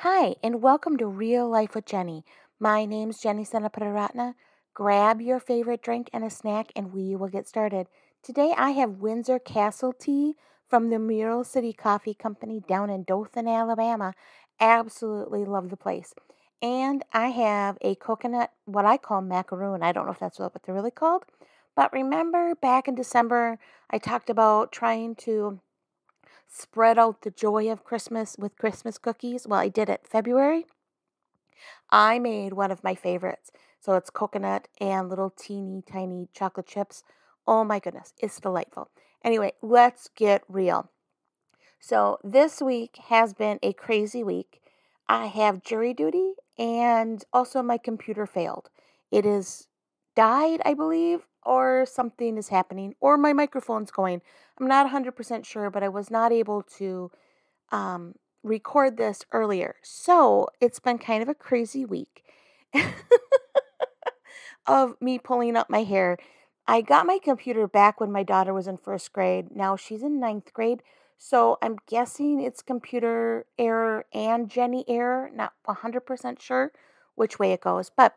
Hi, and welcome to Real Life with Jenny. My name's Jenny Senaparatna. Grab your favorite drink and a snack, and we will get started. Today I have Windsor Castle tea from the Mural City Coffee Company down in Dothan, Alabama. Absolutely love the place. And I have a coconut, what I call macaroon. I don't know if that's what they're really called. But remember back in December, I talked about trying to spread out the joy of Christmas with Christmas cookies. Well, I did it February. I made one of my favorites. So it's coconut and little teeny tiny chocolate chips. Oh my goodness, it's delightful. Anyway, let's get real. So this week has been a crazy week. I have jury duty and also my computer failed. It is died, I believe, or something is happening, or my microphone's going. I'm not 100% sure, but I was not able to um, record this earlier. So it's been kind of a crazy week of me pulling up my hair. I got my computer back when my daughter was in first grade. Now she's in ninth grade. So I'm guessing it's computer error and Jenny error. Not 100% sure which way it goes. But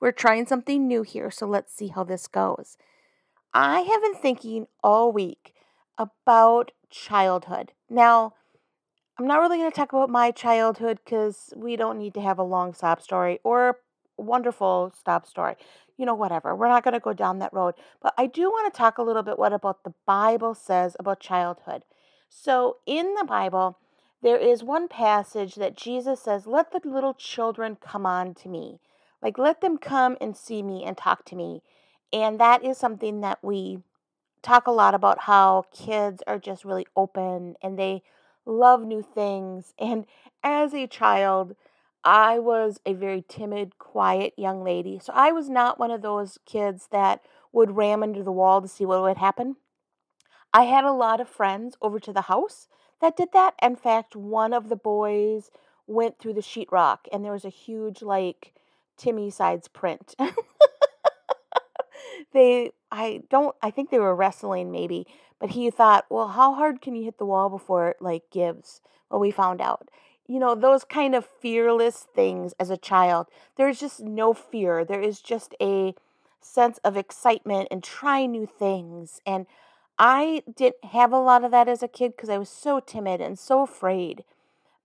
we're trying something new here. So let's see how this goes. I have been thinking all week about childhood. Now, I'm not really going to talk about my childhood because we don't need to have a long sob story or a wonderful stop story. Whatever. We're not going to go down that road. But I do want to talk a little bit what about the Bible says about childhood. So in the Bible, there is one passage that Jesus says, "Let the little children come on to me." Like, let them come and see me and talk to me. And that is something that we talk a lot about, how kids are just really open and they love new things. And as a child, I was a very timid, quiet young lady. So I was not one of those kids that would ram into the wall to see what would happen. I had a lot of friends over to the house that did that. In fact, one of the boys went through the sheetrock and there was a huge, like, Timmy sides print. I think they were wrestling maybe, but he thought, well, how hard can you hit the wall before it like gives? Well, we found out. Those kind of fearless things as a child. There's just no fear. There is just a sense of excitement and trying new things. And I didn't have a lot of that as a kid because I was so timid and so afraid.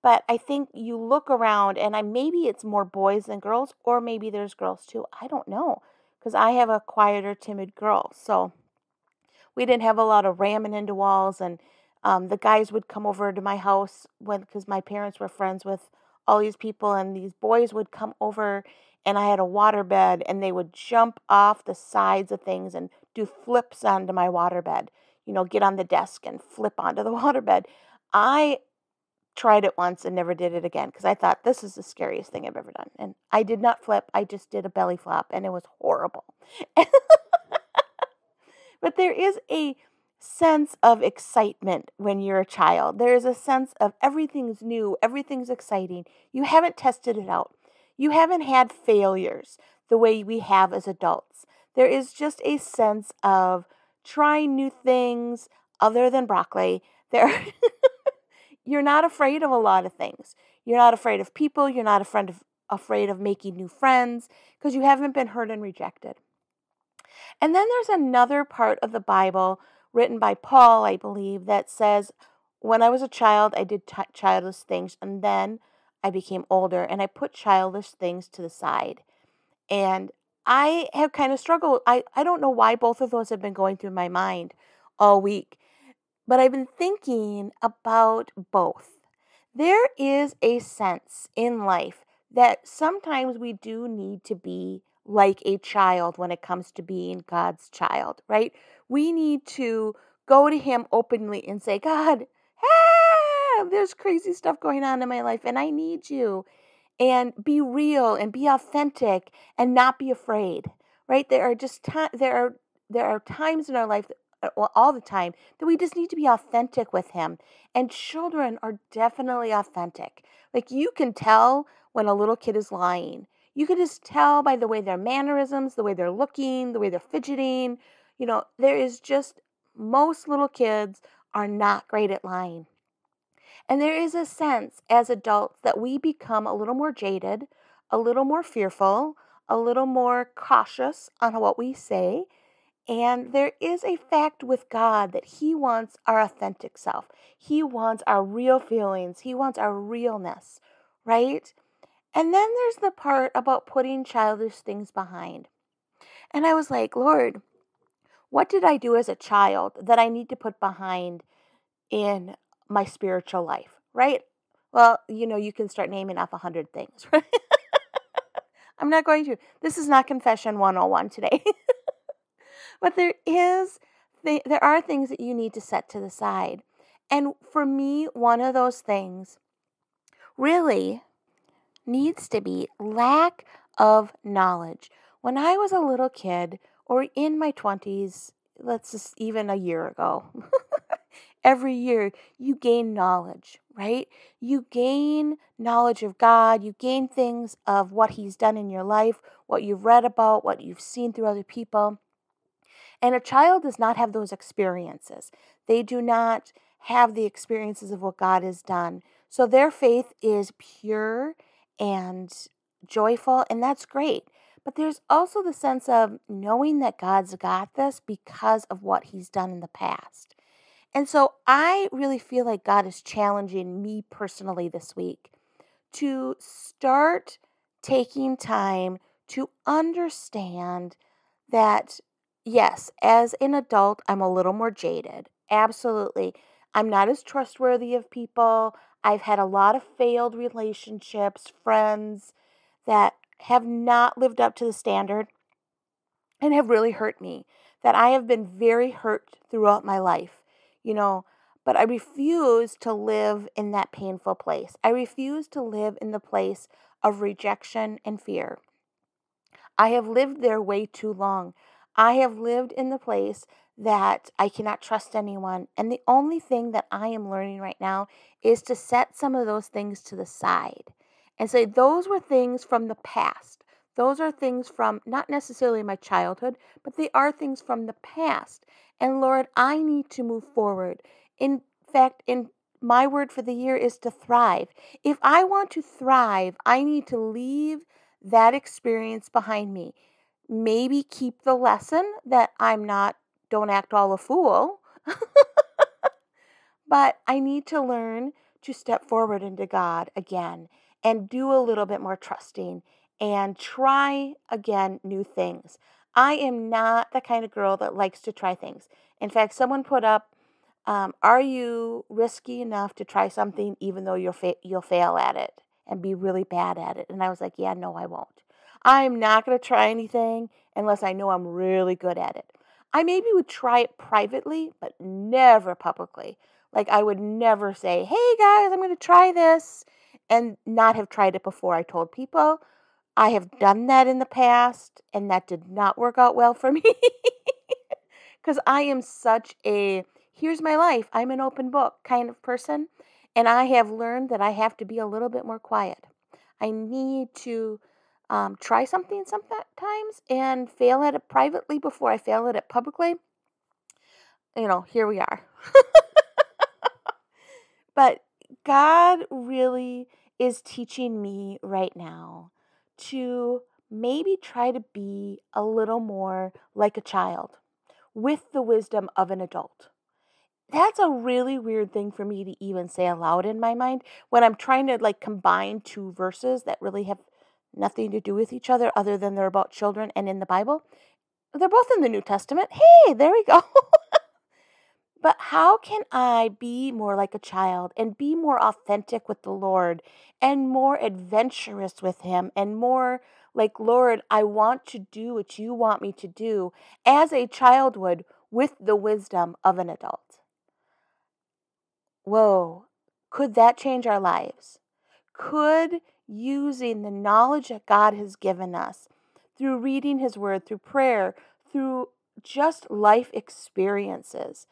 But I think you look around and maybe it's more boys than girls, or maybe there's girls too. I don't know because I have a quieter, timid girl. So we didn't have a lot of ramming into walls, and the guys would come over to my house because my parents were friends with all these people, and these boys would come over, and I had a water bed, and they would jump off the sides of things and do flips onto my water bed. Get on the desk and flip onto the water bed. I tried it once and never did it again because I thought this is the scariest thing I've ever done. And I did not flip. I just did a belly flop and it was horrible. But there is a sense of excitement when you're a child. There is a sense of everything's new, everything's exciting. You haven't tested it out. You haven't had failures the way we have as adults. There is just a sense of trying new things other than broccoli. You're not afraid of a lot of things. You're not afraid of people. You're not afraid of making new friends because you haven't been hurt and rejected. And then there's another part of the Bible written by Paul, I believe, that says, when I was a child, I did childish things, and then I became older, and I put childish things to the side. And I have kind of struggled. I don't know why both of those have been going through my mind all week, but I've been thinking about both. There is a sense in life that sometimes we do need to be like a child when it comes to being God's child, right? We need to go to Him openly and say, God, there's crazy stuff going on in my life and I need you. And be real and be authentic and not be afraid, right? There are times in our life, well, all the time, that we just need to be authentic with Him. And children are definitely authentic. Like, you can tell when a little kid is lying. You can just tell by the way their mannerisms, the way they're looking, the way they're fidgeting. There is just, most little kids are not great at lying. And there is a sense as adults that we become a little more jaded, a little more fearful, a little more cautious on what we say. And there is a fact with God that He wants our authentic self. He wants our real feelings. He wants our realness, right? And then there's the part about putting childish things behind. And I was like, Lord, what did I do as a child that I need to put behind in my spiritual life, right? Well, you can start naming off 100 things, right? I'm not going to. This is not Confession 101 today. But there are things that you need to set to the side. And for me, one of those things really needs to be lack of knowledge. When I was a little kid or in my 20s, let's just even a year ago, every year you gain knowledge, right? You gain knowledge of God. You gain things of what He's done in your life, what you've read about, what you've seen through other people. And a child does not have those experiences. They do not have the experiences of what God has done. So their faith is pure and joyful, and that's great. But there's also the sense of knowing that God's got this because of what He's done in the past. And so I really feel like God is challenging me personally this week to start taking time to understand that, yes, as an adult, I'm a little more jaded. Absolutely. I'm not as trustworthy of people. I've had a lot of failed relationships, friends that have not lived up to the standard and have really hurt me. That I have been very hurt throughout my life, but I refuse to live in that painful place. I refuse to live in the place of rejection and fear. I have lived there way too long. I have lived in the place that I cannot trust anyone. And the only thing that I am learning right now is to set some of those things to the side and say those were things from the past. Those are things from not necessarily my childhood, but they are things from the past. And Lord, I need to move forward. In fact, my word for the year is to thrive. If I want to thrive, I need to leave that experience behind me. Maybe keep the lesson that don't act all a fool, but I need to learn to step forward into God again and do a little bit more trusting and try again new things. I am not the kind of girl that likes to try things. In fact, someone put up, are you risky enough to try something even though you'll fail at it and be really bad at it? And I was like, yeah, no, I won't. I'm not going to try anything unless I know I'm really good at it. I maybe would try it privately, but never publicly. Like I would never say, hey guys, I'm going to try this and not have tried it before I told people. I have done that in the past and that did not work out well for me because I am such a here's my life, I'm an open book kind of person. And I have learned that I have to be a little bit more quiet. I need to try something sometimes and fail at it privately before I fail at it publicly. Here we are. But God really is teaching me right now to maybe try to be a little more like a child with the wisdom of an adult. That's a really weird thing for me to even say aloud in my mind when I'm trying to combine two verses that really have nothing to do with each other than they're about children and in the Bible. They're both in the New Testament. Hey, there we go. But how can I be more like a child and be more authentic with the Lord and more adventurous with Him and more like, Lord, I want to do what you want me to do as a child would with the wisdom of an adult? Whoa, could that change our lives? Could using the knowledge that God has given us through reading His Word, through prayer, through just life experiences,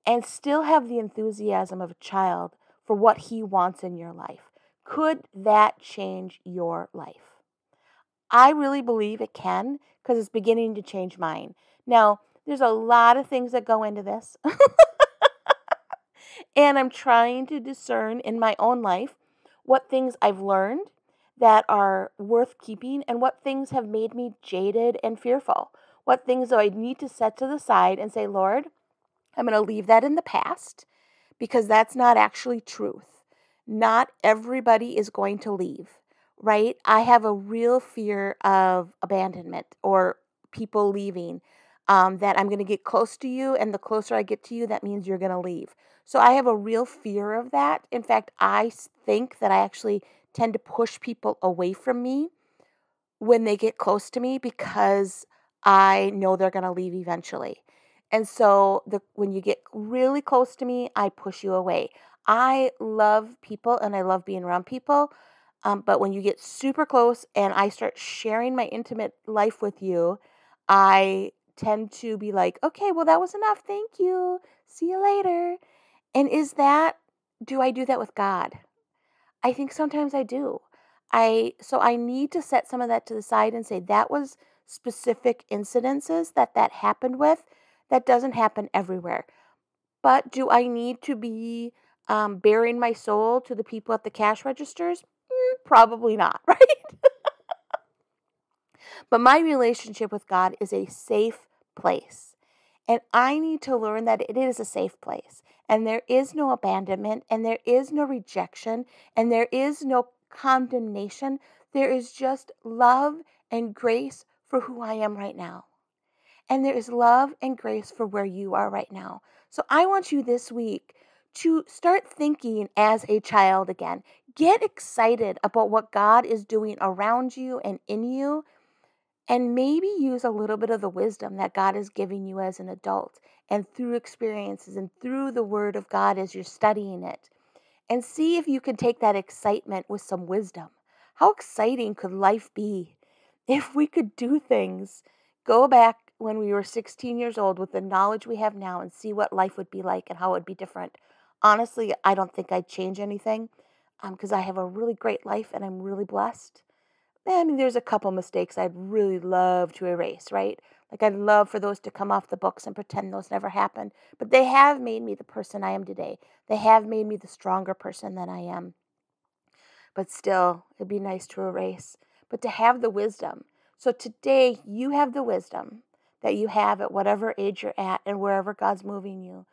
and still have the enthusiasm of a child for what He wants in your life? Could that change your life? I really believe it can because it's beginning to change mine. Now, there's a lot of things that go into this. And I'm trying to discern in my own life what things I've learned that are worth keeping and what things have made me jaded and fearful. What things do I need to set to the side and say, Lord, I'm going to leave that in the past because that's not actually truth. Not everybody is going to leave, right? I have a real fear of abandonment or people leaving, that I'm going to get close to you, and the closer I get to you, that means you're going to leave. So I have a real fear of that. In fact, I think that I actually tend to push people away from me when they get close to me because I know they're going to leave eventually. And so when you get really close to me, I push you away. I love people and I love being around people. But when you get super close and I start sharing my intimate life with you, I tend to be like, okay, well, that was enough. Thank you. See you later. And do I do that with God? I think sometimes I do. So I need to set some of that to the side and say that was specific incidences that happened with. That doesn't happen everywhere. But do I need to be bearing my soul to the people at the cash registers? Probably not, right? But my relationship with God is a safe place. And I need to learn that it is a safe place. And there is no abandonment, and there is no rejection, and there is no condemnation. There is just love and grace for who I am right now. And there is love and grace for where you are right now. So I want you this week to start thinking as a child again. Get excited about what God is doing around you and in you, and maybe use a little bit of the wisdom that God is giving you as an adult and through experiences and through the Word of God as you're studying it. And see if you can take that excitement with some wisdom. How exciting could life be if we could do things, go back when we were 16 years old with the knowledge we have now and see what life would be like and how it would be different? Honestly, I don't think I'd change anything because I have a really great life and I'm really blessed. I mean, there's a couple mistakes I'd really love to erase, right? Like, I'd love for those to come off the books and pretend those never happened. But they have made me the person I am today. They have made me the stronger person that I am. But still, it'd be nice to erase. But to have the wisdom. So today, you have the wisdom that you have at whatever age you're at and wherever God's moving you.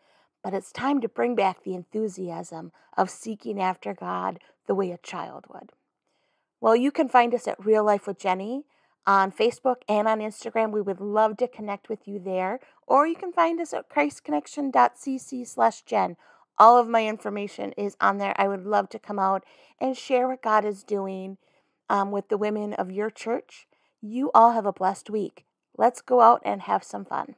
But it's time to bring back the enthusiasm of seeking after God the way a child would. Well, you can find us at Real Life with Jenny on Facebook and on Instagram. We would love to connect with you there. Or you can find us at christconnection.cc/Jen. All of my information is on there. I would love to come out and share what God is doing with the women of your church. You all have a blessed week. Let's go out and have some fun.